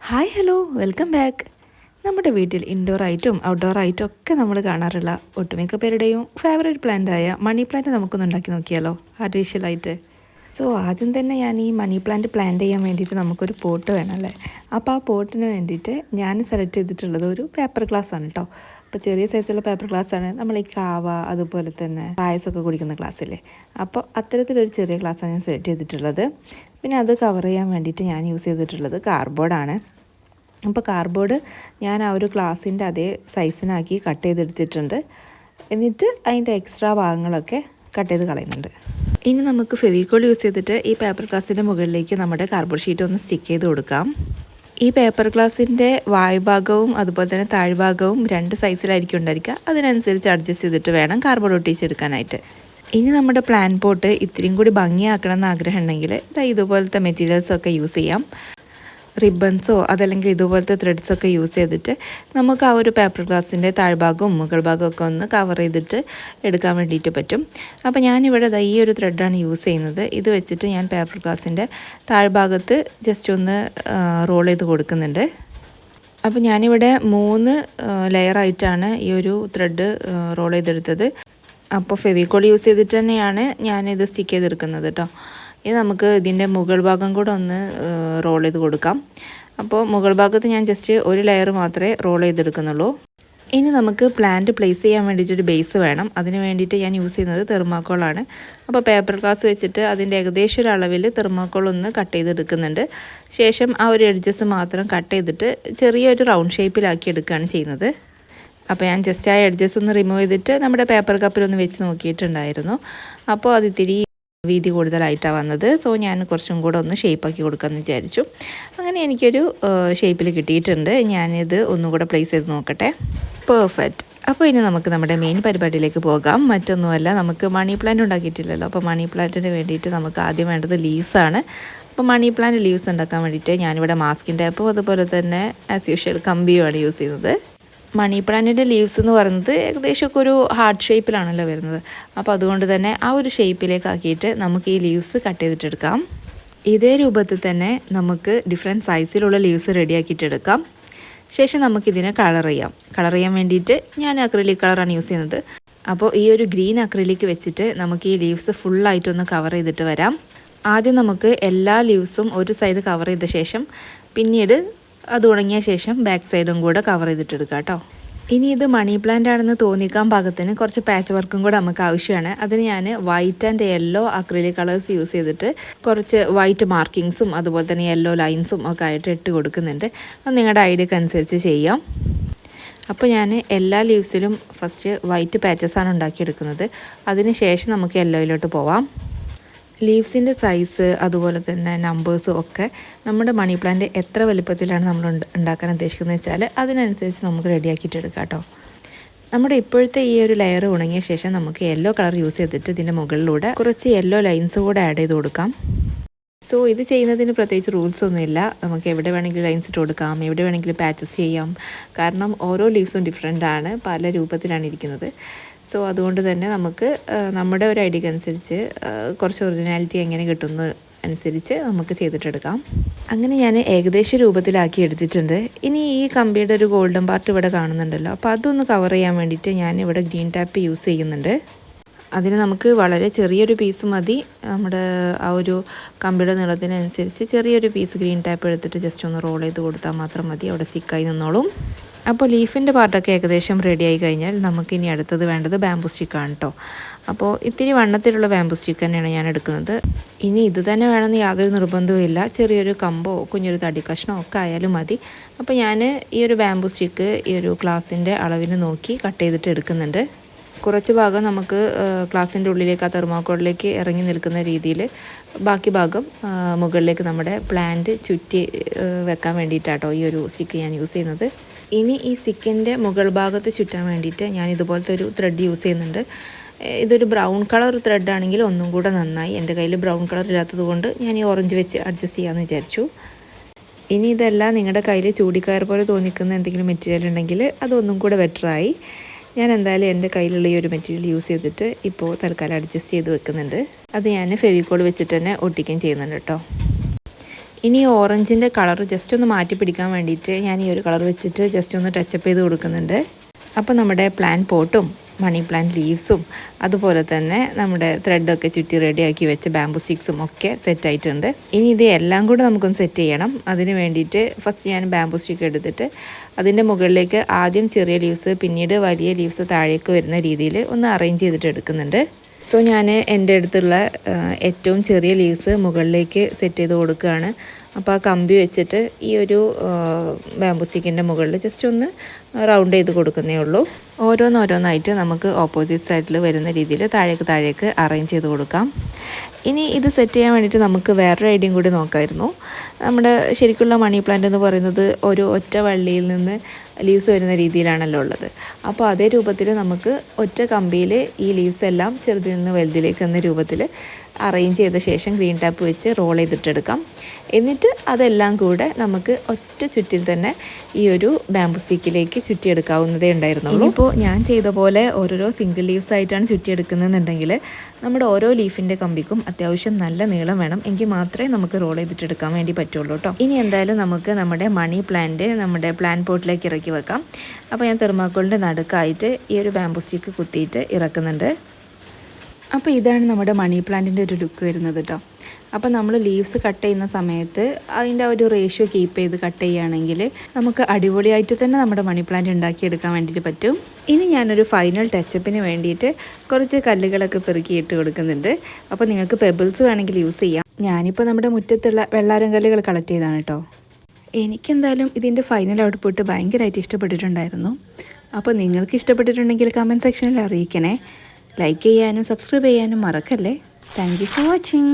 Hi hello welcome back. നമ്മുടെ വീട്ടിൽ indoor ആയിട്ടും ഔട്ട്ഡോർ ആയിട്ടും ഒക്കെ നമ്മൾ കാണാറുള്ള ഒട്ടുമിക്ക പേരുടെയും ഫേവറേറ്റ് പ്ലാന്റായ മണി പ്ലാന്റ് നമുക്കൊന്ന് ഉണ്ടാക്കി നോക്കിയാലോ ആർട്ടിഫിഷ്യലായിട്ട്. സോ ആദ്യം തന്നെ ഞാൻ ഈ മണി പ്ലാന്റ് ചെയ്യാൻ വേണ്ടിയിട്ട് നമുക്കൊരു പോട്ട് വേണമല്ലേ. അപ്പോൾ ആ പോട്ടിന് വേണ്ടിയിട്ട് ഞാൻ സെലക്ട് ചെയ്തിട്ടുള്ളത് ഒരു പേപ്പർ ഗ്ലാസ് ആണ് കേട്ടോ. അപ്പോൾ ചെറിയ സൈസുള്ള പേപ്പർ ഗ്ലാസ് ആണ്. നമ്മൾ ഈ കാവ അതുപോലെ തന്നെ പായസമൊക്കെ കുടിക്കുന്ന ഗ്ലാസ്സില്ലേ, അപ്പോൾ അത്തരത്തിലൊരു ചെറിയ ഗ്ലാസ്സാണ് ഞാൻ സെലക്ട് ചെയ്തിട്ടുള്ളത്. പിന്നെ അത് കവർ ചെയ്യാൻ വേണ്ടിയിട്ട് ഞാൻ യൂസ് ചെയ്തിട്ടുള്ളത് കാർഡ്ബോർഡാണ്. അപ്പോൾ കാർഡ്ബോർഡ് ഞാൻ ആ ഒരു ഗ്ലാസിൻ്റെ അതേ സൈസിനാക്കി കട്ട് ചെയ്തെടുത്തിട്ടുണ്ട്. എന്നിട്ട് അതിൻ്റെ എക്സ്ട്രാ ഭാഗങ്ങളൊക്കെ കട്ട് ചെയ്ത് കളയുന്നുണ്ട്. ഇനി നമുക്ക് ഫെവിക്കോൾ യൂസ് ചെയ്തിട്ട് ഈ പേപ്പർ ഗ്ലാസിൻ്റെ മുകളിലേക്ക് നമ്മുടെ കാർഡ്ബോർഡ് ഷീറ്റ് ഒന്ന് സ്റ്റിക്ക് ചെയ്ത് കൊടുക്കാം. ഈ പേപ്പർ ഗ്ലാസിൻ്റെ വായുഭാഗവും അതുപോലെ തന്നെ താഴ്ഭാഗവും രണ്ട് സൈസിലായിരിക്കും ഉണ്ടായിരിക്കുക. അതിനനുസരിച്ച് അഡ്ജസ്റ്റ് ചെയ്തിട്ട് വേണം കാർഡ്ബോർഡ് ഒട്ടിച്ചെടുക്കാനായിട്ട്. ഇനി നമ്മുടെ പ്ലാൻ പോട്ട് ഇത്രയും കൂടി ഭംഗിയാക്കണം എന്ന് ആഗ്രഹം ഉണ്ടെങ്കിൽ ഇതുപോലത്തെ മെറ്റീരിയൽസൊക്കെ യൂസ് ചെയ്യാം. റിബൺസോ അതല്ലെങ്കിൽ ഇതുപോലത്തെ ത്രെഡ്സൊക്കെ യൂസ് ചെയ്തിട്ട് നമുക്ക് ആ ഒരു പേപ്പർ ഗ്ലാസിൻ്റെ താഴ്ഭാഗവും മുകൾ ഭാഗമൊക്കെ ഒന്ന് കവർ ചെയ്തിട്ട് എടുക്കാൻ വേണ്ടിയിട്ട് പറ്റും. അപ്പോൾ ഞാനിവിടെ ഈ ഒരു ത്രെഡാണ് യൂസ് ചെയ്യുന്നത്. ഇത് വെച്ചിട്ട് ഞാൻ പേപ്പർ ഗ്ലാസിൻ്റെ താഴ്ഭാഗത്ത് ജസ്റ്റ് ഒന്ന് റോൾ ചെയ്ത് കൊടുക്കുന്നുണ്ട്. അപ്പോൾ ഞാനിവിടെ 3 ലെയറായിട്ടാണ് ഈ ഒരു ത്രെഡ് റോൾ ചെയ്തെടുത്തത്. അപ്പോൾ ഫെവിക്കോൾ യൂസ് ചെയ്തിട്ട് തന്നെയാണ് ഞാനിത് സ്റ്റിക്ക് ചെയ്തെടുക്കുന്നത് കേട്ടോ. ഇനി നമുക്ക് ഇതിൻ്റെ മുകൾ ഭാഗം കൂടെ ഒന്ന് റോൾ ചെയ്ത് കൊടുക്കാം. അപ്പോൾ മുകൾ ഭാഗത്ത് ഞാൻ ജസ്റ്റ് ഒരു ലെയർ മാത്രമേ റോൾ ചെയ്തെടുക്കുന്നുള്ളൂ. ഇനി നമുക്ക് പ്ലാന്റ് പ്ലേസ് ചെയ്യാൻ വേണ്ടിയിട്ടൊരു ബേസ് വേണം. അതിന് വേണ്ടിയിട്ട് ഞാൻ യൂസ് ചെയ്യുന്നത് തെർമാക്കോളാണ്. അപ്പോൾ പേപ്പർ ഗ്ലാസ് വെച്ചിട്ട് അതിൻ്റെ ഏകദേശം ഒരു അളവിൽ തെർമാക്കോൾ ഒന്ന് കട്ട് ചെയ്തെടുക്കുന്നുണ്ട്. ശേഷം ആ ഒരു എഡ്ജസ് മാത്രം കട്ട് ചെയ്തിട്ട് ചെറിയൊരു റൗണ്ട് ഷേപ്പിലാക്കി എടുക്കുകയാണ് ചെയ്യുന്നത്. അപ്പോൾ ഞാൻ ജസ്റ്റ് ആ എഡ്ജസ് ഒന്ന് റിമൂവ് ചെയ്തിട്ട് നമ്മുടെ പേപ്പർ കപ്പിലൊന്ന് വെച്ച് നോക്കിയിട്ടുണ്ടായിരുന്നു. അപ്പോൾ അത് ഇത്തിരി വീതി കൂടുതലായിട്ടാണ് വന്നത്. സോ ഞാൻ കുറച്ചും കൂടെ ഒന്ന് ഷേപ്പാക്കി കൊടുക്കാമെന്ന് വിചാരിച്ചു. അങ്ങനെ എനിക്കൊരു ഷേപ്പിൽ കിട്ടിയിട്ടുണ്ട്. ഞാനിത് ഒന്നുകൂടെ പ്ലേസ് ചെയ്ത് നോക്കട്ടെ. പെർഫെക്റ്റ്. അപ്പോൾ ഇനി നമുക്ക് നമ്മുടെ മെയിൻ പരിപാടിയിലേക്ക് പോകാം. മറ്റൊന്നുമല്ല, നമുക്ക് മണി പ്ലാന്റ് ഉണ്ടാക്കിയിട്ടില്ലല്ലോ. അപ്പോൾ മണി പ്ലാന്റിന് വേണ്ടിയിട്ട് നമുക്ക് ആദ്യം വേണ്ടത് ലീവ്സാണ്. അപ്പോൾ മണി പ്ലാന്റ് ലീവ്സ് ഉണ്ടാക്കാൻ വേണ്ടിയിട്ട് ഞാനിവിടെ മാസ്കിൻ ടേപ്പും അതുപോലെ തന്നെ ആസ് യൂഷ്വൽ കമ്പിയുമാണ് യൂസ് ചെയ്യുന്നത്. മണി പ്ലാന്റിൻ്റെ ലീവ്സ് എന്ന് പറയുന്നത് ഏകദേശമൊക്കെ ഒരു ഹാർട്ട് ഷേപ്പിലാണല്ലോ വരുന്നത്. അപ്പോൾ അതുകൊണ്ട് തന്നെ ആ ഒരു ഷേപ്പിലേക്ക് ആക്കിയിട്ട് നമുക്ക് ഈ ലീവ്സ് കട്ട് ചെയ്തിട്ടെടുക്കാം. ഇതേ രൂപത്തിൽ തന്നെ നമുക്ക് ഡിഫറെൻറ്റ് സൈസിലുള്ള ലീവ്സ് റെഡിയാക്കിയിട്ടെടുക്കാം. ശേഷം നമുക്കിതിനെ കളർ ചെയ്യാൻ വേണ്ടിയിട്ട് ഞാൻ അക്രിലിക് കളറാണ് യൂസ് ചെയ്യുന്നത്. അപ്പോൾ ഈ ഒരു ഗ്രീൻ അക്രിലിക് വെച്ചിട്ട് നമുക്ക് ഈ ലീവ്സ് ഫുള്ളായിട്ടൊന്ന് കവർ ചെയ്തിട്ട് വരാം. ആദ്യം നമുക്ക് എല്ലാ ലീവ്സും ഒരു സൈഡ് കവർ ചെയ്ത ശേഷം പിന്നീട് അത് ഉണങ്ങിയ ശേഷം ബാക്ക് സൈഡും കൂടെ കവർ ചെയ്തിട്ടെടുക്കാം കേട്ടോ. ഇനി ഇത് മണി പ്ലാന്റ് ആണെന്ന് തോന്നിക്കാൻ പാകത്തിന് കുറച്ച് പാച്ച് വർക്കും കൂടെ നമുക്ക് ആവശ്യമാണ്. അതിന് ഞാൻ white and yellow acrylic colours use ചെയ്തിട്ട് കുറച്ച് വൈറ്റ് മാർക്കിങ്സും അതുപോലെ തന്നെ യെല്ലോ ലൈൻസും ഒക്കെ ആയിട്ട് ഇട്ട് കൊടുക്കുന്നുണ്ട്. അത് നിങ്ങളുടെ ഐഡിയക്ക് അനുസരിച്ച് ചെയ്യാം. അപ്പോൾ ഞാൻ എല്ലാ ലീവ്സിലും ഫസ്റ്റ് വൈറ്റ് പാച്ചസാണ് ഉണ്ടാക്കിയെടുക്കുന്നത്. അതിന് ശേഷം നമുക്ക് യെല്ലോയിലോട്ട് പോവാം. ലീവ്സിൻ്റെ സൈസ് അതുപോലെ തന്നെ നമ്പേഴ്സും ഒക്കെ നമ്മുടെ മണി പ്ലാന്റ് എത്ര വലുപ്പത്തിലാണ് നമ്മൾ ഉണ്ടാക്കാൻ ഉദ്ദേശിക്കുന്നത് വെച്ചാൽ അതിനനുസരിച്ച് നമുക്ക് റെഡിയാക്കിയിട്ട് എടുക്കാം കേട്ടോ. നമ്മുടെ ഇപ്പോഴത്തെ ഈ ഒരു ലെയർ ഉണങ്ങിയ ശേഷം നമുക്ക് യെല്ലോ കളർ യൂസ് ചെയ്തിട്ട് ഇതിൻ്റെ മുകളിലൂടെ കുറച്ച് യെല്ലോ ലൈൻസ് കൂടെ ആഡ് ചെയ്ത് കൊടുക്കാം. സോ ഇത് ചെയ്യുന്നതിന് പ്രത്യേകിച്ച് റൂൾസ് ഒന്നുമില്ല. നമുക്ക് എവിടെ വേണമെങ്കിലും ലൈൻസ് ഇട്ട് കൊടുക്കാം, എവിടെ വേണമെങ്കിലും പാച്ചസ് ചെയ്യാം. കാരണം ഓരോ ലീവ്സും ഡിഫറെൻ്റ് ആണ്, പല രൂപത്തിലാണ് ഇരിക്കുന്നത്. സോ അതുകൊണ്ട് തന്നെ നമുക്ക് നമ്മുടെ ഒരു ഐഡിയക്ക് അനുസരിച്ച് കുറച്ച് ഒറിജിനാലിറ്റി എങ്ങനെ കിട്ടുന്ന അനുസരിച്ച് നമുക്ക് ചെയ്തിട്ടെടുക്കാം. അങ്ങനെ ഞാൻ ഏകദേശ രൂപത്തിലാക്കി എടുത്തിട്ടുണ്ട്. ഇനി ഈ കമ്പിയുടെ ഒരു ഗോൾഡൻ പാർട്ട് ഇവിടെ കാണുന്നുണ്ടല്ലോ, അപ്പോൾ അതൊന്ന് കവർ ചെയ്യാൻ വേണ്ടിയിട്ട് ഞാൻ ഇവിടെ ഗ്രീൻ ടാപ്പ് യൂസ് ചെയ്യുന്നുണ്ട്. അതിന് നമുക്ക് വളരെ ചെറിയൊരു പീസ് മതി. നമ്മുടെ ആ ഒരു കമ്പിയുടെ നീളത്തിനനുസരിച്ച് ചെറിയൊരു പീസ് ഗ്രീൻ ടാപ്പ് എടുത്തിട്ട് ജസ്റ്റ് ഒന്ന് റോൾ ചെയ്ത് കൊടുത്താൽ മാത്രം മതി, അവിടെ സ്റ്റിക്കായി നിന്നോളും. അപ്പോൾ ലീഫിൻ്റെ പാർട്ടൊക്കെ ഏകദേശം റെഡി ആയി കഴിഞ്ഞാൽ നമുക്കിനി അടുത്തത് വേണ്ടത് ബാംബൂ സ്റ്റിക്കാണ് കേട്ടോ. അപ്പോൾ ഇത്തിരി വണ്ണത്തിലുള്ള ബാംബൂ സ്റ്റിക്ക് തന്നെയാണ് ഞാൻ എടുക്കുന്നത്. ഇനി ഇത് തന്നെ വേണമെന്ന് യാതൊരു നിർബന്ധവും ഇല്ല. ചെറിയൊരു കമ്പോ കുഞ്ഞൊരു തടി കഷ്ണമോ ഒക്കെ ആയാലും മതി. അപ്പോൾ ഞാൻ ഈ ഒരു ബാംബൂ സ്റ്റിക്ക് ഈ ഒരു ഗ്ലാസിൻ്റെ അളവിന് നോക്കി കട്ട് ചെയ്തിട്ട് എടുക്കുന്നുണ്ട്. കുറച്ച് ഭാഗം നമുക്ക് ഗ്ലാസിൻ്റെ ഉള്ളിലേക്ക് ആ തെർമാക്കോളിലേക്ക് ഇറങ്ങി നിൽക്കുന്ന രീതിയിൽ, ബാക്കി ഭാഗം മുകളിലേക്ക് നമ്മുടെ പ്ലാന്റ് ചുറ്റി വെക്കാൻ വേണ്ടിയിട്ടാട്ടോ ഈ ഒരു സ്റ്റിക്ക് ഞാൻ യൂസ് ചെയ്യുന്നത്. ഇനി ഈ സ്റ്റിക്കിൻ്റെ മുകൾ ഭാഗത്ത് ചുറ്റാൻ വേണ്ടിയിട്ട് ഞാൻ ഇതുപോലത്തെ ഒരു ത്രെഡ് യൂസ് ചെയ്യുന്നുണ്ട്. ഇതൊരു ബ്രൗൺ കളർ ത്രെഡ് ആണെങ്കിൽ ഒന്നും കൂടെ നന്നായി. എൻ്റെ കയ്യിൽ ബ്രൗൺ കളർ ഇല്ലാത്തത് കൊണ്ട് ഞാൻ ഈ ഓറഞ്ച് വെച്ച് അഡ്ജസ്റ്റ് ചെയ്യാമെന്ന് വിചാരിച്ചു. ഇനി ഇതെല്ലാം നിങ്ങളുടെ കയ്യിൽ ചൂടിക്കയർ പോലെ തോന്നിക്കുന്ന എന്തെങ്കിലും മെറ്റീരിയൽ ഉണ്ടെങ്കിൽ അതൊന്നും കൂടെ ബെറ്ററായി. ഞാൻ എന്തായാലും എൻ്റെ കയ്യിലുള്ള ഈ ഒരു മെറ്റീരിയൽ യൂസ് ചെയ്തിട്ട് ഇപ്പോൾ തൽക്കാലം അഡ്ജസ്റ്റ് ചെയ്ത് വെക്കുന്നുണ്ട്. അത് ഞാൻ ഫെവിക്കോൾ വെച്ചിട്ട് തന്നെ ഒട്ടിക്കുകയും ചെയ്യുന്നുണ്ട് കേട്ടോ. ഇനി ഓറഞ്ചിൻ്റെ കളർ ജസ്റ്റ് ഒന്ന് മാറ്റി പിടിക്കാൻ വേണ്ടിയിട്ട് ഞാൻ ഈ ഒരു കളർ വെച്ചിട്ട് ജസ്റ്റ് ഒന്ന് ടച്ചപ്പ് ചെയ്ത് കൊടുക്കുന്നുണ്ട്. അപ്പോൾ നമ്മുടെ പ്ലാന്റ് പോട്ടും മണി പ്ലാന്റ് ലീവ്സും അതുപോലെ തന്നെ നമ്മുടെ ത്രെഡൊക്കെ ചുറ്റി റെഡിയാക്കി വെച്ച ബാംബൂ സ്റ്റിക്സും ഒക്കെ സെറ്റായിട്ടുണ്ട്. ഇനി ഇത് എല്ലാം കൂടെ നമുക്കൊന്ന് സെറ്റ് ചെയ്യണം. അതിന് വേണ്ടിയിട്ട് ഫസ്റ്റ് ഞാൻ ബാംബൂ സ്റ്റിക്ക് എടുത്തിട്ട് അതിൻ്റെ മുകളിലേക്ക് ആദ്യം ചെറിയ ലീവ്സ് പിന്നീട് വലിയ ലീവ്സ് താഴേക്ക് വരുന്ന രീതിയിൽ ഒന്ന് അറേഞ്ച് ചെയ്തിട്ട് എടുക്കുന്നുണ്ട്. സോ ഞാൻ എൻ്റെ അടുത്തുള്ള ഏറ്റവും ചെറിയ ലീവ്സ് മുകളിലേക്ക് സെറ്റ് ചെയ്ത് കൊടുക്കുകയാണ്. അപ്പോൾ ആ കമ്പി വെച്ചിട്ട് ഈ ഒരു ബാംബൂ സ്റ്റിക്കിൻ്റെ മുകളിൽ ജസ്റ്റ് ഒന്ന് റൗണ്ട് ചെയ്ത് കൊടുക്കുന്നേ ഉള്ളൂ. ഓരോന്നോരോന്നായിട്ട് നമുക്ക് ഓപ്പോസിറ്റ് സൈഡിൽ വരുന്ന രീതിയിൽ താഴേക്ക് അറേഞ്ച് ചെയ്ത് കൊടുക്കാം. ഇനി ഇത് സെറ്റ് ചെയ്യാൻ വേണ്ടിയിട്ട് നമുക്ക് വേറൊരു ഐഡിയയും കൂടി നോക്കാമായിരുന്നു. നമ്മുടെ ശരിക്കുള്ള മണി പ്ലാന്റ് എന്ന് പറയുന്നത് ഒരു ഒറ്റ വള്ളിയിൽ നിന്ന് ലീവ്സ് വരുന്ന രീതിയിലാണല്ലോ ഉള്ളത്. അപ്പോൾ അതേ രൂപത്തിൽ നമുക്ക് ഒറ്റ കമ്പിയിൽ ഈ ലീവ്സ് എല്ലാം ചെറുതിൽ നിന്ന് വലുതിലേക്ക് എന്ന രൂപത്തിൽ അറേഞ്ച് ചെയ്ത ശേഷം ഗ്രീൻ ടാപ്പ് വെച്ച് റോൾ ചെയ്തിട്ടെടുക്കാം. എന്നിട്ട് അതെല്ലാം കൂടെ നമുക്ക് ഒറ്റ ചുറ്റിൽ തന്നെ ഈ ഒരു ബാംബൂ സ്റ്റിക്കിലേക്ക് ചുറ്റിയെടുക്കാവുന്നതേ ഉണ്ടായിരുന്നുള്ളൂ. ഇപ്പോൾ ഞാൻ ചെയ്ത പോലെ ഓരോരോ സിംഗിൾ ലീവ്സ് ആയിട്ടാണ് ചുറ്റിയെടുക്കുന്നതെന്നുണ്ടെങ്കിൽ നമ്മുടെ ഓരോ ലീഫിൻ്റെ കമ്പിക്കും അത്യാവശ്യം നല്ല നീളം വേണം. എങ്കിൽ മാത്രമേ നമുക്ക് റോൾ ചെയ്തിട്ടെടുക്കാൻ വേണ്ടി പറ്റുള്ളൂ കേട്ടോ. ഇനി എന്തായാലും നമുക്ക് നമ്മുടെ മണി പ്ലാന്റ് നമ്മുടെ പ്ലാന്റ് പോട്ടിലേക്ക് ഇറക്കി വെക്കാം. അപ്പോൾ ഞാൻ തെർമാക്കോളിൻ്റെ നടുക്കായിട്ട് ഈ ഒരു ബാംബൂ സ്റ്റിക്ക് കുത്തിയിട്ട് ഇറക്കുന്നുണ്ട്. അപ്പോൾ ഇതാണ് നമ്മുടെ മണി പ്ലാന്റിൻ്റെ ഒരു ലുക്ക് വരുന്നത് കേട്ടോ. അപ്പോൾ നമ്മൾ ലീവ്സ് കട്ട് ചെയ്യുന്ന സമയത്ത് അതിൻ്റെ ഒരു റേഷ്യോ കീപ്പ് ചെയ്ത് കട്ട് ചെയ്യുകയാണെങ്കിൽ നമുക്ക് അടിപൊളിയായിട്ട് തന്നെ നമ്മുടെ മണി പ്ലാന്റ് ഉണ്ടാക്കിയെടുക്കാൻ വേണ്ടിയിട്ട് പറ്റും. ഇനി ഞാനൊരു ഫൈനൽ ടച്ചപ്പിന് വേണ്ടിയിട്ട് കുറച്ച് കല്ലുകളൊക്കെ പെറുക്കി ഇട്ട് കൊടുക്കുന്നുണ്ട്. അപ്പോൾ നിങ്ങൾക്ക് പെബിൾസ് വേണമെങ്കിൽ യൂസ് ചെയ്യാം. ഞാനിപ്പോൾ നമ്മുടെ മുറ്റത്തുള്ള വെള്ളാരം കല്ലുകൾ കളക്ട് ചെയ്താണ് കേട്ടോ. എനിക്കെന്തായാലും ഇതിൻ്റെ ഫൈനൽ ഔട്ട്പുട്ട് ഭയങ്കരമായിട്ട് ഇഷ്ടപ്പെട്ടിട്ടുണ്ടായിരുന്നു. അപ്പോൾ നിങ്ങൾക്ക് ഇഷ്ടപ്പെട്ടിട്ടുണ്ടെങ്കിൽ കമൻറ്റ് സെക്ഷനിൽ അറിയിക്കണേ. ലൈക്ക് ചെയ്യാനും സബ്സ്ക്രൈബ് ചെയ്യാനും മറക്കല്ലേ. Thank you for watching.